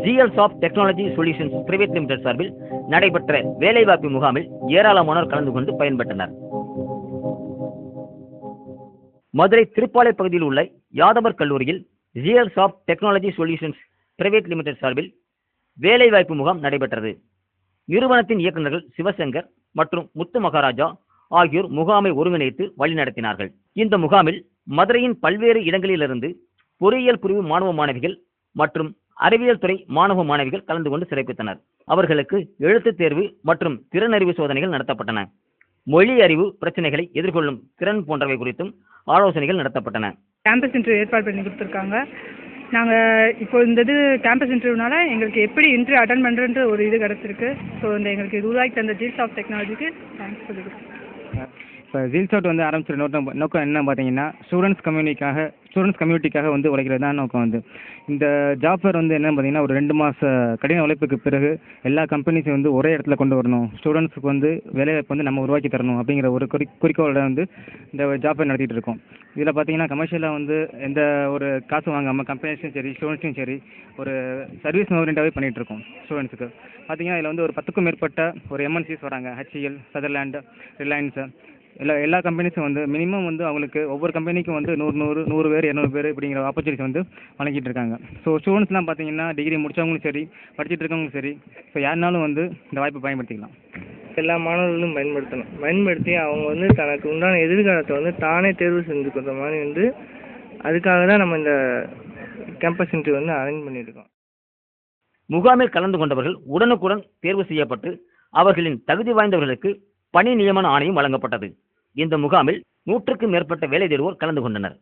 ஜிஎல்ஸ் of technology solutions private limited சார்பில் நடைபெற்ற வேலைவாய்ப்பு முகாமில் ஏராளமானோர் கலந்து கொண்டு பயன்பெற்றனர். மதுரை திருப்பாலை பகுதியில் உள்ள யாதவர் கல்லூரியில் GLS of technology solutions private limited சார்பில் வேலைவாய்ப்பு முகாம் நடைபெற்றது. நிறுவனத்தின் இயக்குநர்கள் சிவசங்கர் மற்றும் முத்து மகாராஜா ஆகியோர் முகாமை ஒருங்கிணைத்து வழிநடத்தினார்கள். இந்த முகாமில் மதுரையின் பல்வேறு இடங்களிலிருந்து பொறியியல் பிரிவு மாணவ மாணவிகள் மற்றும் அறிவியல் துறை மாணவ மாணவிகள் கலந்து கொண்டு சிறப்பித்தனர். அவர்களுக்கு எழுத்துத் தேர்வு மற்றும் திறனறிவு சோதனைகள் நடத்தப்பட்டன. மொழி அறிவு பிரச்சனைகளை எதிர்கொள்ளும் திறன் போன்றவை குறித்தும் ஆலோசனைகள் நடத்தப்பட்டன. கேம்பஸ் இன்டர்வியூ ஏற்பாடு பண்ணி கொடுத்துருக்காங்க. நாங்கள் இப்போ இந்த கேம்பஸ் இன்டர்வியூனால எங்களுக்கு எப்படி இன்டர்வியூ அட்டன் பண்ணுறன்ற ஒரு இது கிடச்சிருக்கு. ஸோ இந்த எங்களுக்கு இது உருவாக்கி தந்த ஜிஎல்ஸ் ஆஃப் டெக்னாலஜிக்கு தேங்க்ஸ் சொல்லிடுறோம். இப்போ ஜிஎல்ஸ் ஆஃப் வந்து ஆரம்பிச்சிருக்க நோக்கம் என்ன பார்த்தீங்கன்னா ஸ்டூடெண்ட்ஸ் கம்யூனிட்டிக்காக வந்து உழைக்கிறது தான் நோக்கம். வந்து இந்த ஜாப் ஃபேர் வந்து என்ன பார்த்தீங்கன்னா ஒரு 2 மாத கடின உழைப்புக்கு பிறகு எல்லா கம்பெனிஸையும் வந்து ஒரே இடத்துல கொண்டு வரணும், ஸ்டூடெண்ட்ஸுக்கு வந்து வேலைவாய்ப்பு வந்து நம்ம உருவாக்கி தரணும் அப்படிங்கிற ஒரு குறிக்கோளோட வந்து இந்த ஜாப் ஃபேர் நடத்திட்டு இருக்கோம். இதில் பார்த்தீங்கன்னா கமர்ஷியலாக வந்து எந்த ஒரு காசு வாங்காமல் கம்பெனிஸும் சரி ஸ்டூடெண்ட்ஸும் சரி ஒரு சர்வீஸ் ஓரியண்டாகவே பண்ணிகிட்டு இருக்கோம். ஸ்டூடெண்ட்ஸுக்கு பார்த்தீங்கன்னா இதில் வந்து ஒரு 10க்கும் மேற்பட்ட ஒரு எம்என்சிஸ் வராங்க. HCL, சதர்லேண்ட், ரிலையன்ஸு எல்லா கம்பெனிஸும் வந்து மினிமம் வந்து அவங்களுக்கு ஒவ்வொரு கம்பெனிக்கும் வந்து 100 பேர் 200 பேர் இப்படிங்கிற ஆப்பர்ச்சுனிட்டிஸ் வந்து வழங்கிட்டு இருக்காங்க. ஸோ ஸ்டூடெண்ட்ஸ்லாம் பார்த்தீங்கன்னா டிகிரி முடித்தவங்களும் சரி படிச்சுட்டு இருக்கவங்களும் சரி ஸோ யாருனாலும் வந்து இந்த வாய்ப்பை பயன்படுத்திக்கலாம். எல்லா மாணவர்களும் பயன்படுத்தி அவங்க வந்து தனக்கு உண்டான எதிர்காலத்தை வந்து தானே தேர்வு செஞ்சுக்கிற மாதிரி வந்து அதுக்காக தான் நம்ம இந்த கேம்பஸ் இன்டர்வியூ வந்து அரேஞ்ச் பண்ணியிருக்கோம். முகாமில் கலந்து கொண்டவர்கள் உடனுக்குடன் தேர்வு செய்யப்பட்டு அவர்களின் தகுதி வாய்ந்தவர்களுக்கு பணி நியமன ஆணையம் வழங்கப்பட்டது. இந்த முகாமில் 100க்கும் மேற்பட்ட வேலை தேடுவோர் கலந்து கொண்டனர்.